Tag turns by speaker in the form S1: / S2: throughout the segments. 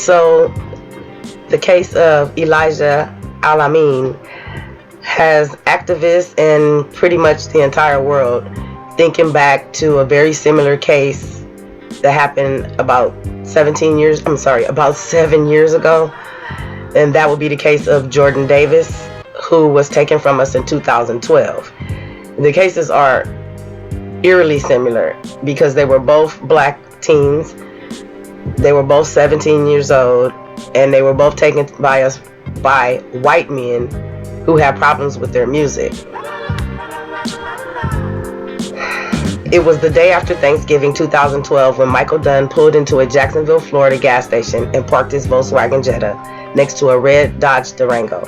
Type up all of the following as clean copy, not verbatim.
S1: So the case of Elijah Al-Amin has activists and pretty much the entire world thinking back to a very similar case that happened about 7 years ago. And that would be the case of Jordan Davis, who was taken from us in 2012. The cases are eerily similar because they were both black teens. They were both 17 years old, and they were both taken by us by white men who had problems with their music. It was the day after Thanksgiving 2012 when Michael Dunn pulled into a Jacksonville, Florida gas station and parked his Volkswagen Jetta next to a red Dodge Durango.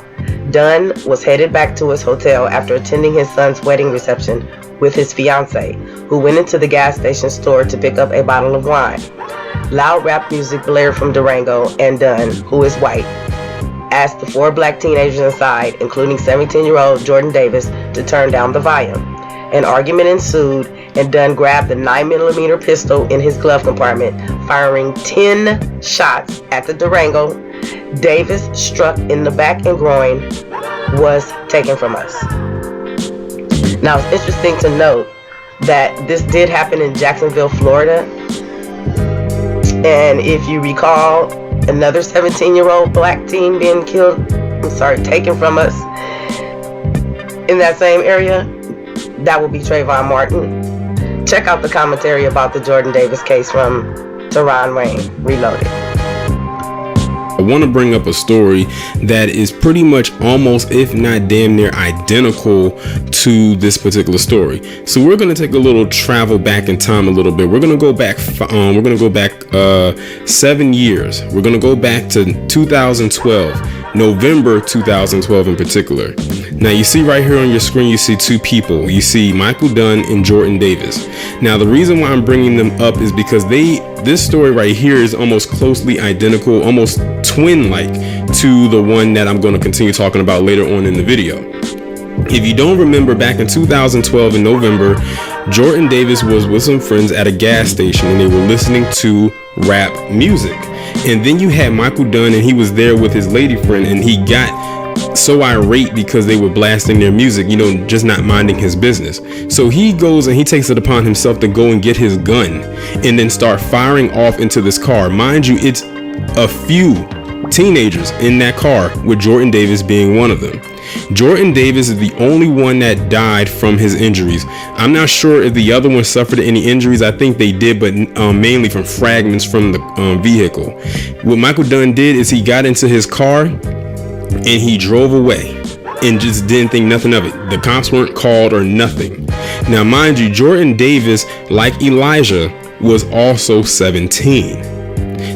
S1: Dunn was headed back to his hotel after attending his son's wedding reception with his fiancee, who went into the gas station store to pick up a bottle of wine. Loud rap music blared from Durango, and Dunn, who is white, asked the 4 black teenagers inside, including 17-year-old Jordan Davis, to turn down the volume. An argument ensued, and Dunn grabbed the 9mm pistol in his glove compartment, firing 10 shots at the Durango. Davis, struck in the back and groin, was taken from us. Now, it's interesting to note that this did happen in Jacksonville, Florida. And if you recall, another 17-year-old black teen being taken from us in that same area, that would be Trayvon Martin. Check out the commentary about the Jordan Davis case from Teron Rain, Reloaded.
S2: I want to bring up a story that is pretty much almost, if not damn near identical to this particular story. So we're going to take a little travel back in time a little bit. We're going to go back 7 years. We're going to go back to 2012, November 2012 in particular. Now you see right here on your screen, you see 2 people. You see Michael Dunn and Jordan Davis. Now the reason why I'm bringing them up is because this story right here is almost closely identical, almost twin-like to the one that I'm going to continue talking about later on in the video. If you don't remember, back in 2012 in November, Jordan Davis was with some friends at a gas station and they were listening to rap music. And then you had Michael Dunn, and he was there with his lady friend, and he got so irate because they were blasting their music, just not minding his business. So he goes and he takes it upon himself to go and get his gun and then start firing off into this car. Mind you, it's a few teenagers in that car, with Jordan Davis being one of them. Jordan Davis is the only one that died from his injuries. I'm not sure if the other one suffered any injuries. I think they did, but mainly from fragments from the vehicle. What Michael Dunn did is he got into his car and he drove away and just didn't think nothing of it. The cops weren't called or nothing. Now, mind you, Jordan Davis, like Elijah, was also 17.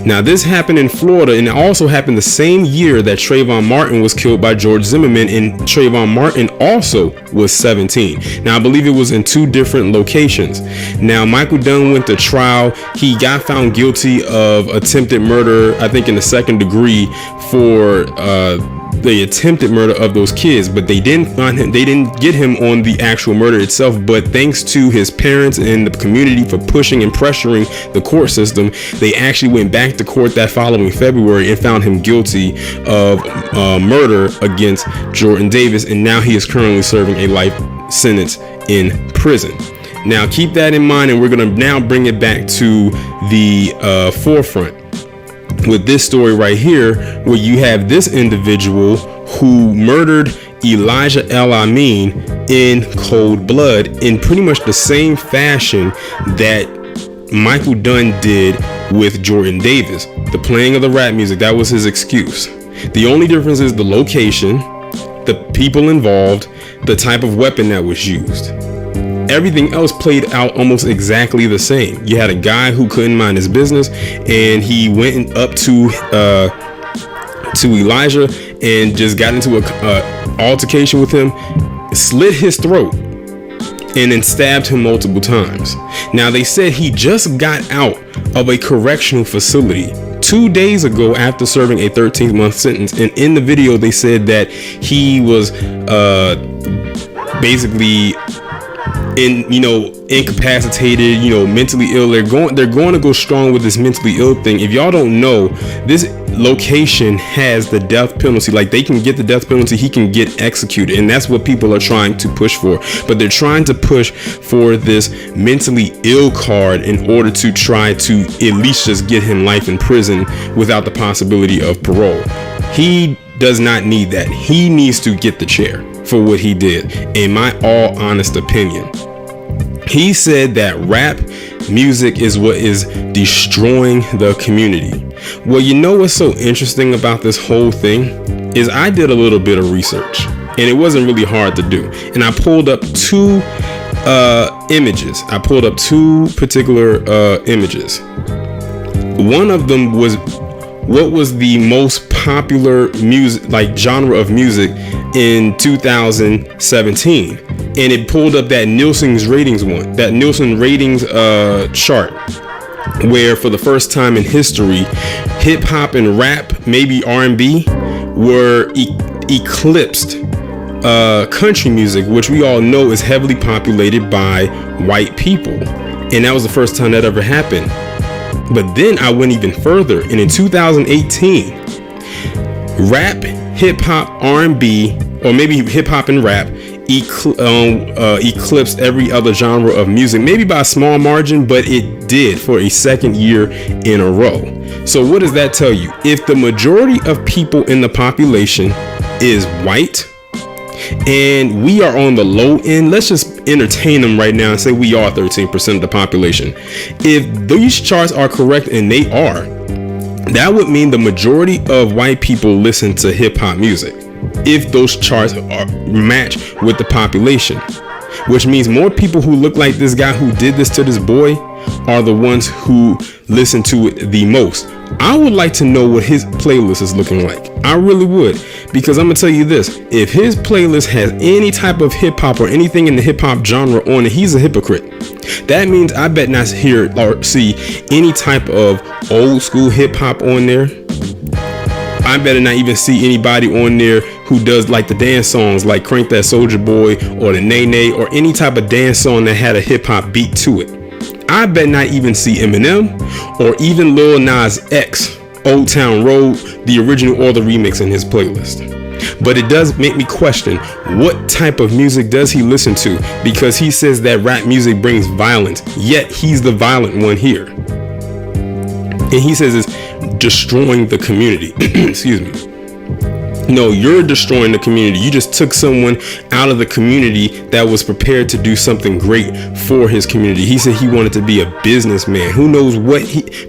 S2: Now, this happened in Florida, and it also happened the same year that Trayvon Martin was killed by George Zimmerman, and Trayvon Martin also was 17. Now, I believe it was in 2 different locations. Now, Michael Dunn went to trial. He got found guilty of attempted murder, I think in the 2nd degree, for the attempted murder of those kids, but they didn't find him. They didn't get him on the actual murder itself, but thanks to his parents and the community for pushing and pressuring the court system, they actually went back to court that following February and found him guilty of murder against Jordan Davis, and now he is currently serving a life sentence in prison. Now keep that in mind, and we're going to now bring it back to the forefront with this story right here, where you have this individual who murdered Elijah Al-Amin in cold blood in pretty much the same fashion that Michael Dunn did with Jordan Davis. The playing of the rap music, that was his excuse. The only difference is the location, the people involved, the type of weapon that was used. Everything else played out almost exactly the same. You had a guy who couldn't mind his business, and he went up to Elijah and just got into a altercation with him, slit his throat, and then stabbed him multiple times. Now, they said he just got out of a correctional facility 2 days ago after serving a 13-month sentence, and in the video they said that he was basically incapacitated, mentally ill. They're going to go strong with this mentally ill thing. If y'all don't know, this location has the death penalty. Like, they can get the death penalty, he can get executed, and that's what people are trying to push for. But they're trying to push for this mentally ill card in order to try to at least just get him life in prison without the possibility of parole. He does not need that. He needs to get the chair for what he did, in my all honest opinion. He said that rap music is what is destroying the community. Well, you know what's so interesting about this whole thing is I did a little bit of research, and it wasn't really hard to do. And I pulled up two images. I pulled up two particular images. One of them was what was the most popular music, like genre of music in 2017, and it pulled up that Nielsen's ratings chart, where for the first time in history, hip hop and rap, maybe R&B, were eclipsed country music, which we all know is heavily populated by white people, and that was the first time that ever happened. But then I went even further, and in 2018, rap, hip hop, R&B, or maybe hip hop and rap eclipsed every other genre of music, maybe by a small margin, but it did for a second year in a row. So what does that tell you? If the majority of people in the population is white, and we are on the low end, let's just entertain them right now and say we are 13% of the population. If these charts are correct, and they are, that would mean the majority of white people listen to hip hop music. If those charts are matched with the population, which means more people who look like this guy who did this to this boy are the ones who listen to it the most. I would like to know what his playlist is looking like. I really would, because I'm gonna tell you this: if his playlist has any type of hip hop or anything in the hip hop genre on it, he's a hypocrite. That means I bet not hear or see any type of old school hip hop on there. I better not even see anybody on there who does like the dance songs, like Crank That Soulja Boy or the Nay Nay, or any type of dance song that had a hip hop beat to it. I bet not even see Eminem or even Lil Nas X, Old Town Road, the original or the remix in his playlist. But it does make me question, what type of music does he listen to? Because he says that rap music brings violence, yet he's the violent one here. And he says it's destroying the community. Excuse me. No, you're destroying the community. You just took someone out of the community that was prepared to do something great for his community. He said he wanted to be a businessman. Who knows what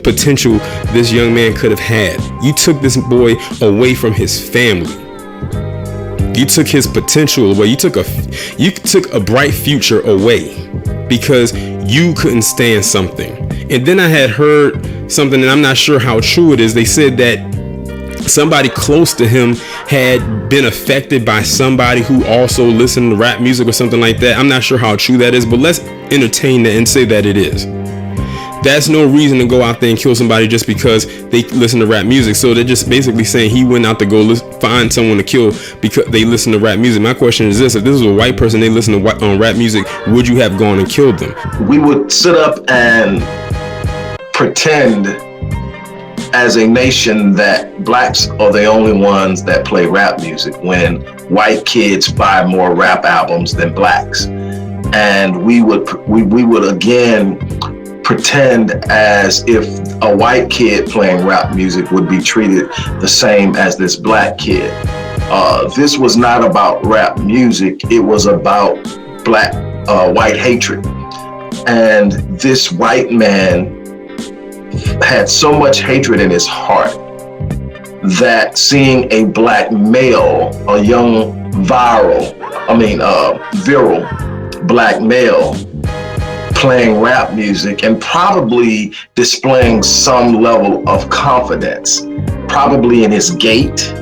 S2: potential this young man could have had. You took this boy away from his family. You took his potential away. You took a bright future away because you couldn't stand something. And then I had heard something, and I'm not sure how true it is. They said that somebody close to him had been affected by somebody who also listened to rap music or something like that. I'm not sure how true that is, but let's entertain that and say that it is. That's no reason to go out there and kill somebody just because they listen to rap music. So they're just basically saying he went out to go find someone to kill because they listen to rap music. My question is this: if this was a white person, they listen to rap music, would you have gone and killed them?
S3: We would sit up and pretend as a nation that blacks are the only ones that play rap music when white kids buy more rap albums than blacks. And we would again pretend as if a white kid playing rap music would be treated the same as this black kid. This was not about rap music, it was about white hatred. And this white man had so much hatred in his heart that seeing a black male, a young virile black male playing rap music and probably displaying some level of confidence, probably in his gait,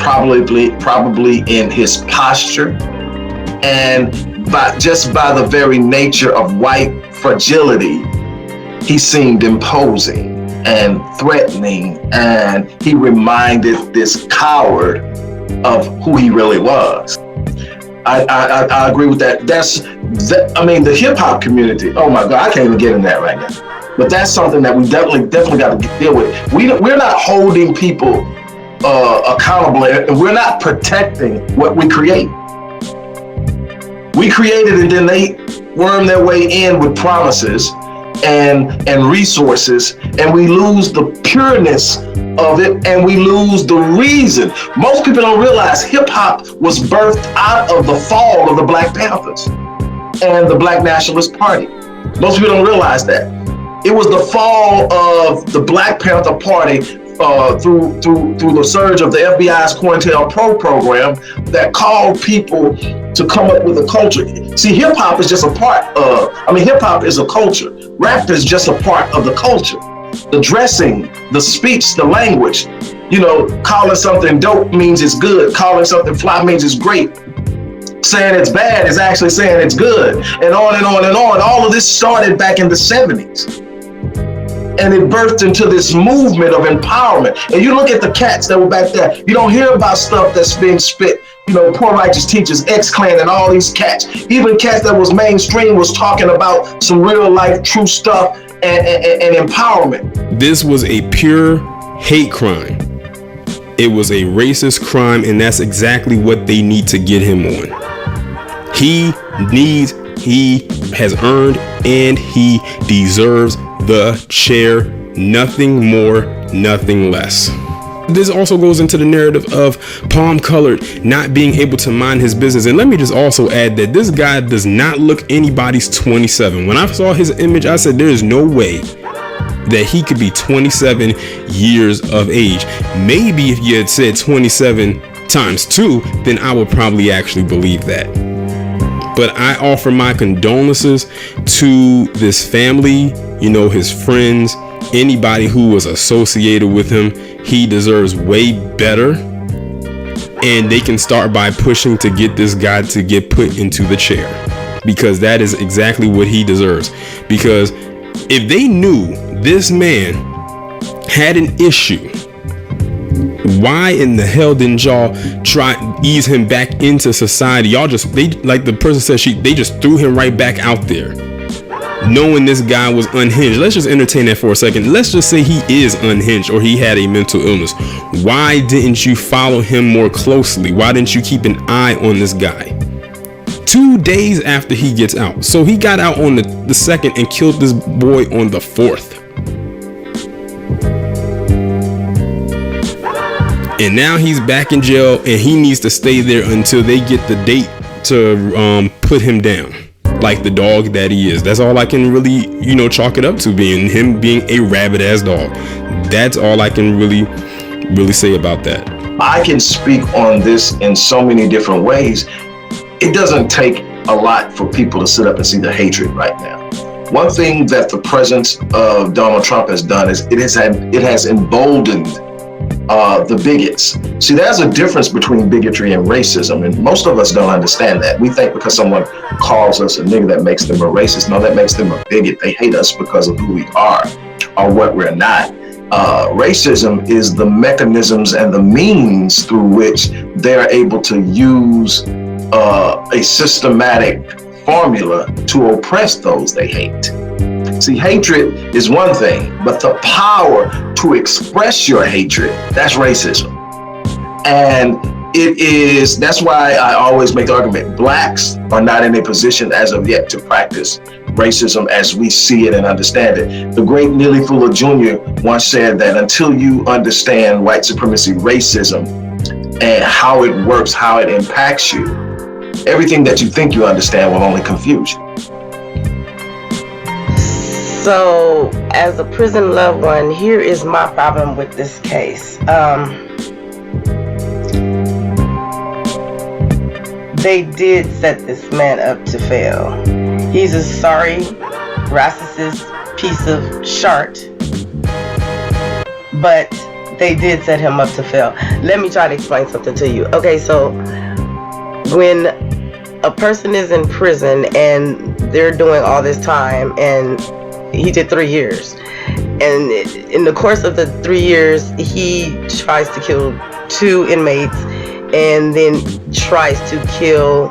S3: probably in his posture, and by the very nature of white fragility, he seemed imposing and threatening, and he reminded this coward of who he really was. I agree with that. I mean, the hip hop community. Oh my God, I can't even get in that right now. But that's something that we definitely got to deal with. We're not holding people accountable, and we're not protecting what we create. We created, and then they worm their way in with promises and resources, and we lose the pureness of it, and we lose the reason. Most people don't realize hip hop was birthed out of the fall of the Black Panthers and the Black Nationalist Party. Most people don't realize that. It was the fall of the Black Panther Party through the surge of the FBI's COINTELPRO program that called people to come up with a culture. See, hip hop is just a part of, hip hop is a culture. Rap is just a part of the culture. The dressing, the speech, the language, calling something dope means it's good. Calling something fly means it's great. Saying it's bad is actually saying it's good. And on and on and on. All of this started back in the 70s. And it birthed into this movement of empowerment. And you look at the cats that were back there, you don't hear about stuff that's being spit. Poor Righteous Teachers, X-Clan, and all these cats. Even cats that was mainstream was talking about some real life, true stuff and empowerment.
S2: This was a pure hate crime. It was a racist crime, and that's exactly what they need to get him on. He has earned, and he deserves the chair. Nothing more, nothing less. This also goes into the narrative of Palm Colored not being able to mind his business. And let me just also add that this guy does not look anybody's 27. When I saw his image, I said, there is no way that he could be 27 years of age. Maybe if you had said 27 times 2, then I would probably actually believe that. But I offer my condolences to this family, his friends, anybody who was associated with him. He deserves way better. And they can start by pushing to get this guy to get put into the chair, because that is exactly what he deserves. Because if they knew this man had an issue, why in the hell didn't y'all try ease him back into society? Like the person said, they just threw him right back out there, knowing this guy was unhinged. Let's just entertain that for a second. Let's just say he is unhinged, or he had a mental illness. Why didn't you follow him more closely? Why didn't you keep an eye on this guy? 2 days after he gets out. So he got out on the 2nd and killed this boy on the 4th. And now he's back in jail, and he needs to stay there until they get the date to put him down, like the dog that he is. That's all I can really, chalk it up to, being a rabid ass dog. That's all I can really say about that.
S3: I can speak on this in so many different ways. It doesn't take a lot for people to sit up and see the hatred right now. One thing that the presence of Donald Trump has done is it has emboldened the bigots. See, there's a difference between bigotry and racism, and most of us don't understand that. We think because someone calls us a nigga that makes them a racist. No, that makes them a bigot. They hate us because of who we are or what we're not. Racism is the mechanisms and the means through which they're able to use a systematic formula to oppress those they hate. See, hatred is one thing, but the power to express your hatred, that's racism. And that's why I always make the argument, blacks are not in a position as of yet to practice racism as we see it and understand it. The great Neely Fuller Jr. once said that until you understand white supremacy racism and how it works, how it impacts you, everything that you think you understand will only confuse you.
S1: So, as a prison loved one, here is my problem with this case. They did set this man up to fail. He's a sorry, racist piece of shart, but they did set him up to fail. Let me try to explain something to you. Okay, so when a person is in prison and they're doing all this time, and he did 3 years, and in the course of the 3 years he tries to kill 2 inmates and then tries to kill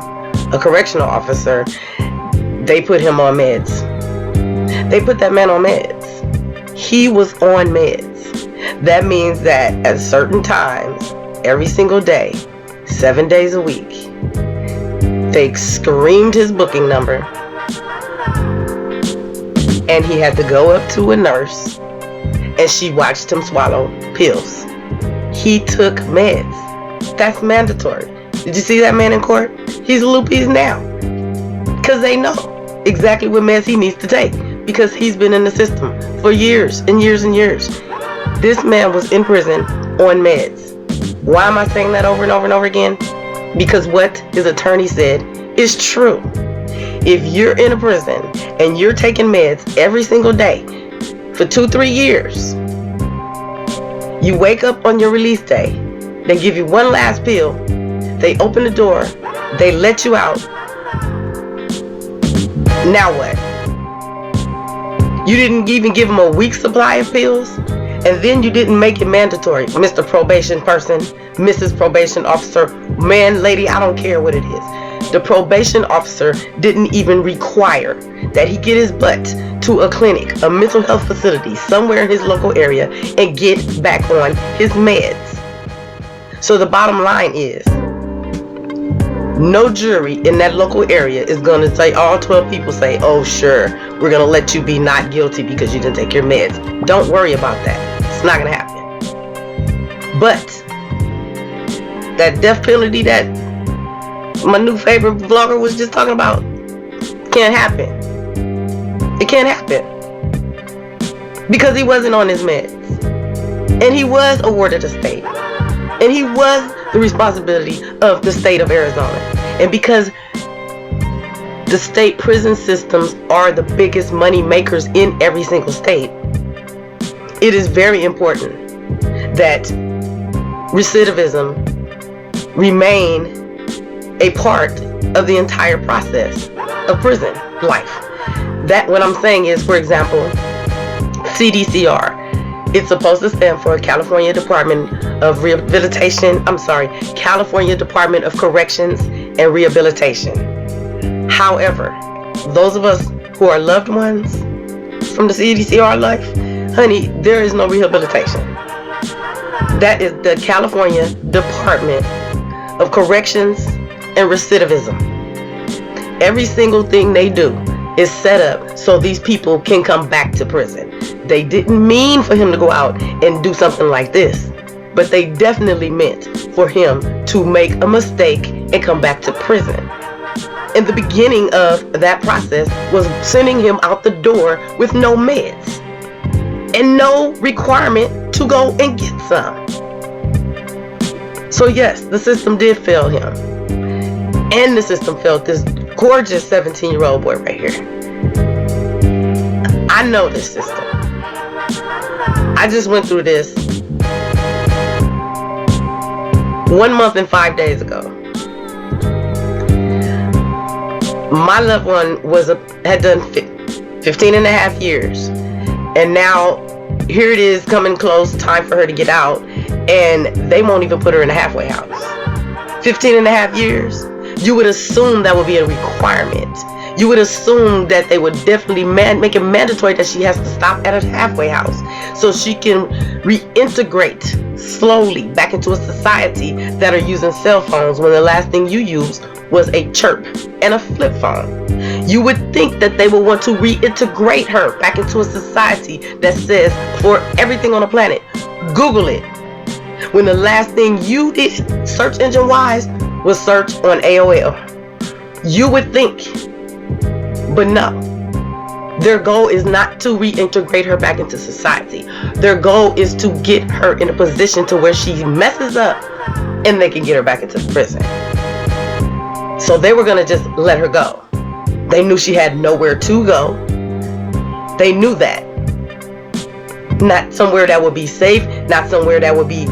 S1: a correctional officer, they put him on meds. They put that man on meds. He was on meds. That means that at certain times, every single day, 7 days a week, they screamed his booking number, and he had to go up to a nurse, and she watched him swallow pills. He took meds. That's mandatory. Did you see that man in court? He's loopies now, because they know exactly what meds he needs to take, because he's been in the system for years and years and years. This man was in prison on meds. Why am I saying that over and over and over again? Because what his attorney said is true. If you're in a prison and you're taking meds every single day for 2-3 years, you wake up on your release day, they give you one last pill, they open the door, they let you out. Now what? You didn't even give them a week's supply of pills, and then you didn't make it mandatory. Mr. Probation person, Mrs. Probation Officer, man, lady, I don't care what it is. The probation officer didn't even require that he get his butt to a clinic, a mental health facility somewhere in his local area, and get back on his meds. So the bottom line is, no jury in that local area is going to say, all 12 people say, oh sure, we're going to let you be not guilty because you didn't take your meds. Don't worry about that. It's not going to happen. But that death penalty that my new favorite vlogger was just talking about can't happen. It can't happen. Because he wasn't on his meds. And he was awarded a state. And he was the responsibility of the state of Arizona. And because the state prison systems are the biggest money makers in every single state, it is very important that recidivism remain a part of the entire process of prison life. That what I'm saying is, for example, CDCR. It's supposed to stand for California Department of Rehabilitation. California Department of Corrections and Rehabilitation. However, those of us who are loved ones from the CDCR life, honey, there is no rehabilitation. That is the California Department of Corrections and Recidivism. Every single thing they do is set up so these people can come back to prison. They didn't mean for him to go out and do something like this, but they definitely meant for him to make a mistake and come back to prison. And the beginning of that process was sending him out the door with no meds and no requirement to go and get some. So yes, the system did fail him. And the system failed this gorgeous 17-year-old boy right here. I know this system. I just went through this 1 month and 5 days ago. My loved one had done 15 and a half years. And now here it is coming close, time for her to get out. And they won't even put her in a halfway house. 15 and a half years. You would assume that would be a requirement. You would assume that they would definitely make it mandatory that she has to stop at a halfway house so she can reintegrate slowly back into a society that are using cell phones when the last thing you used was a chirp and a flip phone. You would think that they would want to reintegrate her back into a society that says, for everything on the planet, Google it. When the last thing you did, search engine wise, was search on AOL. You would think. But no, their goal is not to reintegrate her back into society. Their goal is to get her in a position to where she messes up and they can get her back into prison. So they were going to just let her go. They knew she had nowhere to go. They knew that. Not somewhere that would be safe, not somewhere that would be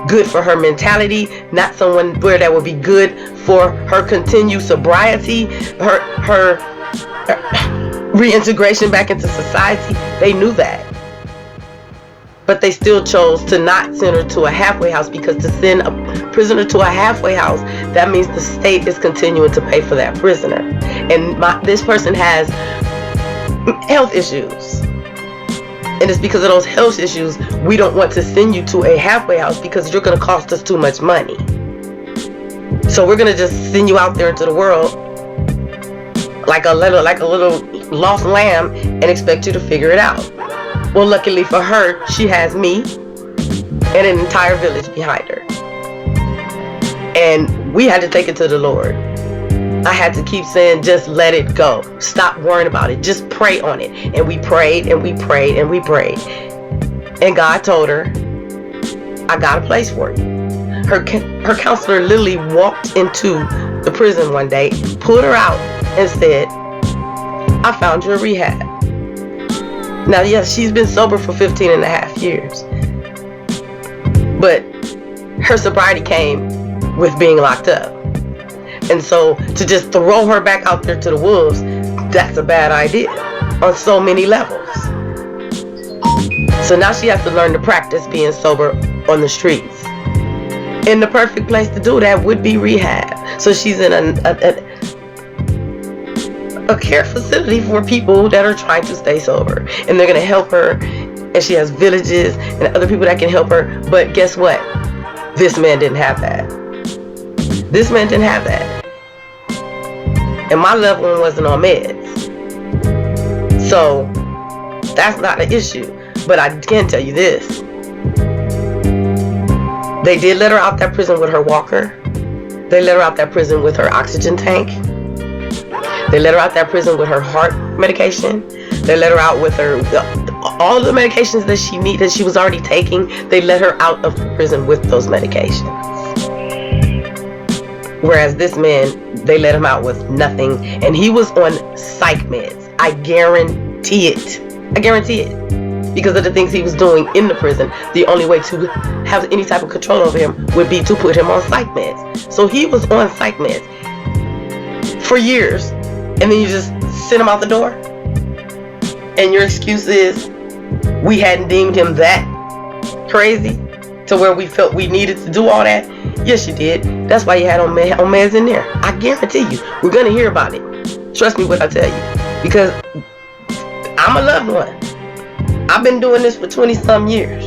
S1: good for her mentality, not somewhere that would be good for her continued sobriety, her reintegration back into society. They knew that. But they still chose to not send her to a halfway house, because to send a prisoner to a halfway house, that means the state is continuing to pay for that prisoner. And this person has health issues. And it's because of those health issues, we don't want to send you to a halfway house, because you're going to cost us too much money. So we're going to just send you out there into the world like a little lost lamb and expect you to figure it out. Well, luckily for her, she has me and an entire village behind her. And we had to take it to the Lord. I had to keep saying, just let it go. Stop worrying about it. Just pray on it. And we prayed and we prayed and we prayed. And God told her, I got a place for you. Her counselor literally walked into the prison one day, pulled her out and said, I found you a rehab. Now, yes, she's been sober for 15 and a half years. But her sobriety came with being locked up. And so to just throw her back out there to the wolves, that's a bad idea on so many levels. So now she has to learn to practice being sober on the streets. And the perfect place to do that would be rehab. So she's in a care facility for people that are trying to stay sober, and they're going to help her, and she has villages and other people that can help her. But guess what? This man didn't have that. This man didn't have that. And my loved one wasn't on meds. So that's not an issue. But I can tell you this. They did let her out that prison with her walker. They let her out that prison with her oxygen tank. They let her out that prison with her heart medication. They let her out with her all the medications that she needed, that she was already taking. They let her out of the prison with those medications. Whereas this man, they let him out with nothing, and he was on psych meds. I guarantee it. I guarantee it. Because of the things he was doing in the prison, the only way to have any type of control over him would be to put him on psych meds. So he was on psych meds for years. And then you just send him out the door, and your excuse is we hadn't deemed him that crazy to where we felt we needed to do all that. Yes, you did. That's why you had on meds in there. I guarantee you, we're gonna hear about it. Trust me when I tell you, because I'm a loved one. I've been doing this for 20-some years.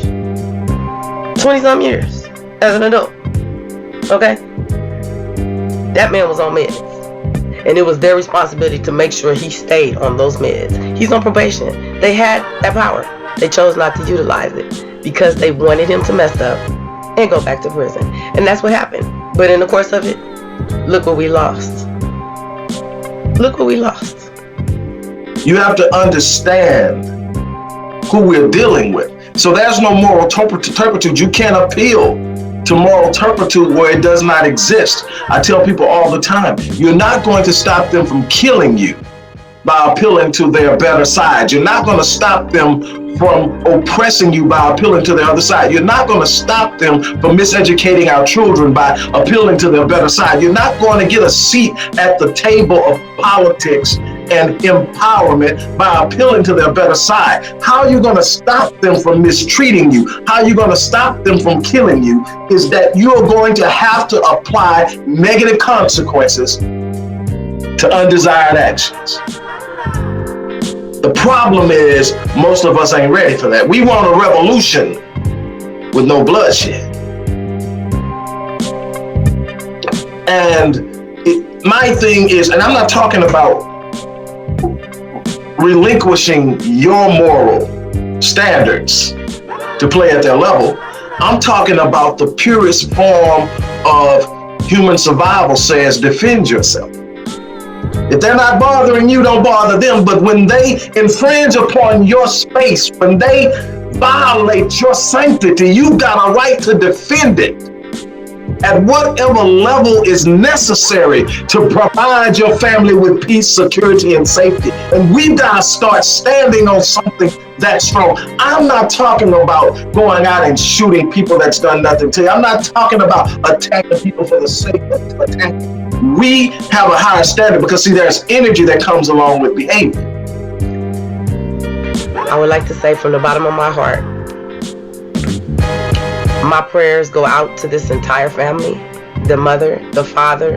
S1: 20-some years as an adult. Okay? That man was on meds. And it was their responsibility to make sure he stayed on those meds. He's on probation. They had that power. They chose not to utilize it because they wanted him to mess up and go back to prison. And that's what happened. But in the course of it, look what we lost. Look what we lost.
S3: You have to understand who we're dealing with. So there's no moral turpitude. You can't appeal to moral turpitude where it does not exist. I tell people all the time, you're not going to stop them from killing you by appealing to their better side. You're not going to stop them from oppressing you by appealing to their other side. You're not going to stop them from miseducating our children by appealing to their better side. You're not going to get a seat at the table of politics and empowerment by appealing to their better side. How are you going to stop them from mistreating you? How are you going to stop them from killing you? Is that you are going to have to apply negative consequences to undesired actions. The problem is most of us ain't ready for that. We want a revolution with no bloodshed. And my thing is, and I'm not talking about relinquishing your moral standards to play at their level. I'm talking about the purest form of human survival says defend yourself. If they're not bothering you, don't bother them. But when they infringe upon your space, when they violate your sanctity, you got a right to defend it at whatever level is necessary to provide your family with peace, security, and safety. And we've got to start standing on something that's strong. I'm not talking about going out and shooting people that's done nothing to you. I'm not talking about attacking people for the sake of attacking. We have a higher standard because, see, there's energy that comes along with behavior.
S1: I would like to say from the bottom of my heart, My prayers go out to this entire family, the mother, the father,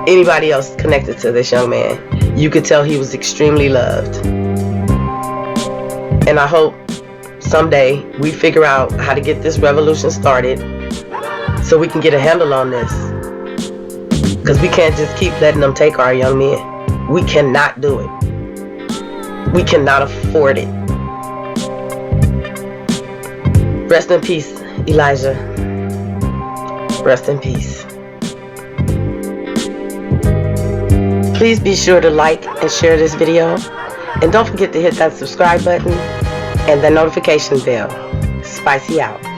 S1: anybody else connected to this young man. You could tell he was extremely loved. And I hope someday we figure out how to get this revolution started so we can get a handle on this. Because we can't just keep letting them take our young men. We cannot do it. We cannot afford it. Rest in peace, Elijah. Rest in peace. Please be sure to like and share this video. And don't forget to hit that subscribe button and the notification bell. Spicy out.